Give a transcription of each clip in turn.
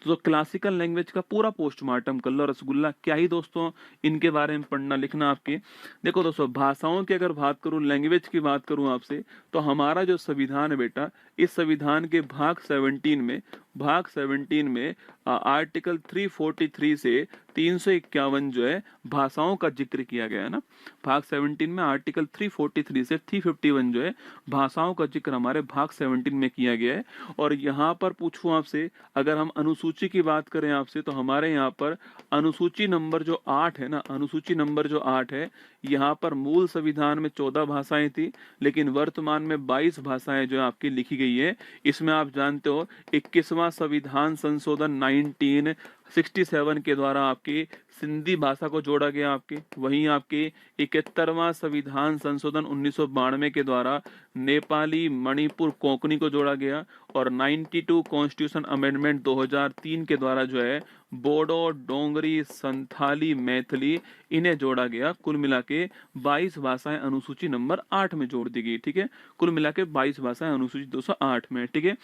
तो classical language का पूरा पोस्टमार्टम कर लो। रसगुल्ला क्या ही दोस्तों इनके बारे में पढ़ना लिखना आपके। देखो दोस्तों, भाषाओं की अगर बात करूं, लैंग्वेज की बात करूं आपसे, तो हमारा जो संविधान है बेटा, इस संविधान के भाग 17 में आर्टिकल 343 से 351 जो है भाषाओं का जिक्र किया गया है ना। भाग 17 में आर्टिकल 343 से 351 जो है भाषाओं का जिक्र हमारे भाग 17 में किया गया है। और यहाँ पर पूछूं आपसे, अगर हम अनुसूची की बात करें आपसे, तो हमारे यहाँ पर अनुसूची नंबर जो 8 है ना, अनुसूची नंबर जो 8 है, यहाँ पर मूल संविधान में 14 भाषाएं थी, लेकिन वर्तमान में 22 भाषाएं जो आपकी लिखी गई है। इसमें आप जानते हो 21वां संविधान संशोधन 1967 के द्वारा आपकी सिंधी भाषा को जोड़ा गया आपके। वहीं आपके 71वां संविधान संशोधन 1992 के द्वारा नेपाली, मणिपुर, कोंकणी को जोड़ा गया। और 92 कॉन्स्टिट्यूशन अमेंडमेंट 2003 के द्वारा जो है बोडो, डोंगरी, संथाली, मैथिली इन्हें जोड़ा गया। कुल मिला के 22 भाषाएं अनुसूची नंबर 8 में जोड़ दी गई। ठीक है, कुल मिला के 22 भाषाएं अनुसूची 208 में। ठीक है,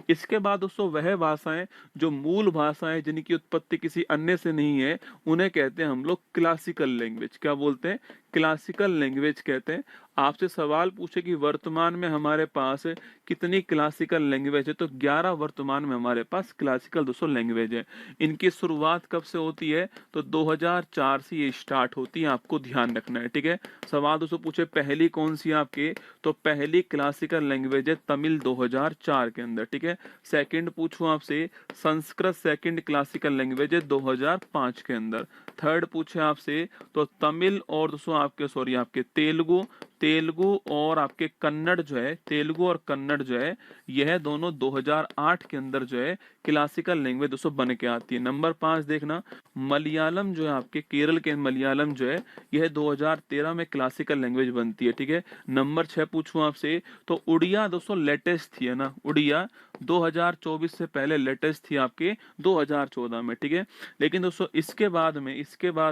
इसके बाद दोस्तों वह भाषाएं जो मूल भाषाएं जिनकी उत्पत्ति किसी अन्य से नहीं है, उन्हें कहते हैं हम लोग क्लासिकल लैंग्वेज। क्या बोलते हैं? क्लासिकल लैंग्वेज कहते हैं। आपसे सवाल पूछे कि वर्तमान में हमारे पास कितनी क्लासिकल लैंग्वेज है, तो 11 वर्तमान में हमारे पास क्लासिकल दोस्तों लैंग्वेज है। इनकी शुरुआत कब से होती है? तो 2004 से ये स्टार्ट होती है, आपको ध्यान रखना है। ठीक है, सवाल दोस्तों पूछे पहली कौन सी आपके, तो पहली क्लासिकल लैंग्वेज है तमिल 2004 के अंदर। ठीक है, सेकंड पूछूं आपसे, संस्कृत सेकंड क्लासिकल लैंग्वेज है 2005 के अंदर। थर्ड पूछे आपसे तो तमिल और दोस्तों आपके तेलुगु, तेलुगु और आपके कन्नड़ जो है, तेलुगु और कन्नड़ जो है, यह दोनों 2008 के अंदर जो है क्लासिकल लैंग्वेज दोस्तों बन के आती है। नंबर 5 देखना, मलयालम जो है आपके केरल के मलयालम जो है, यह 2013 में क्लासिकल लैंग्वेज बनती है। ठीक है, नंबर 6 पूछूं आपसे तो उड़िया दोस्तों लेटेस्ट थी है ना, उड़िया 2024 से पहले लेटेस्ट थी आपके 2014 में। ठीक है, लेकिन दोस्तों इसके बाद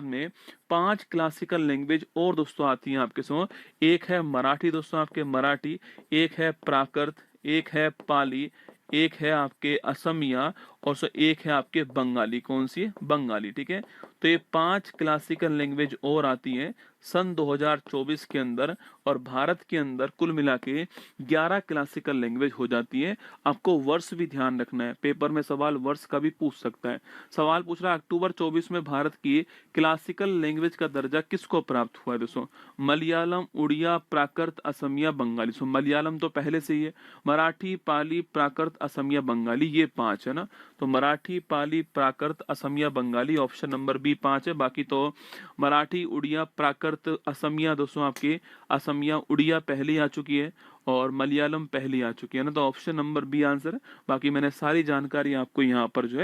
में 5 क्लासिकल लैंग्वेज और दोस्तों आती हैं आपके समझ। एक है मराठी दोस्तों, आपके मराठी, एक है प्राकृत, एक है पाली, एक है आपके असमिया, और एक है आपके बंगाली। कौन सी है? बंगाली। ठीक है, तो ये 5 क्लासिकल लैंग्वेज और आती हैं सन 2024 के अंदर। और भारत के अंदर कुल मिला के 11 क्लासिकल लैंग्वेज हो जाती है। आपको वर्ष भी ध्यान रखना है, पेपर में सवाल वर्ष का भी पूछ सकता है। सवाल पूछ रहा है अक्टूबर 24 में भारत की क्लासिकल लैंग्वेज का दर्जा किसको प्राप्त हुआ है दोस्तों? मलयालम, उड़िया, प्राकृत, असमिया, बंगाली। सो मलयालम तो पहले से ही है, मराठी, पाली, प्राकृत, असमिया, बंगाली, ये 5 है ना। तो Marathi, Pali, Prakrit, Asamiya, Bangali, option number B 5 है। बाकी तो मराठी, उड़िया, प्राकृत, असमिया दोस्तों आपके, असमिया, उड़िया पहले आ चुकी है और मलयालम पहले आ चुकी है ना, तो ऑप्शन नंबर बी आंसर है। बाकी मैंने सारी जानकारी आपको यहाँ पर जो है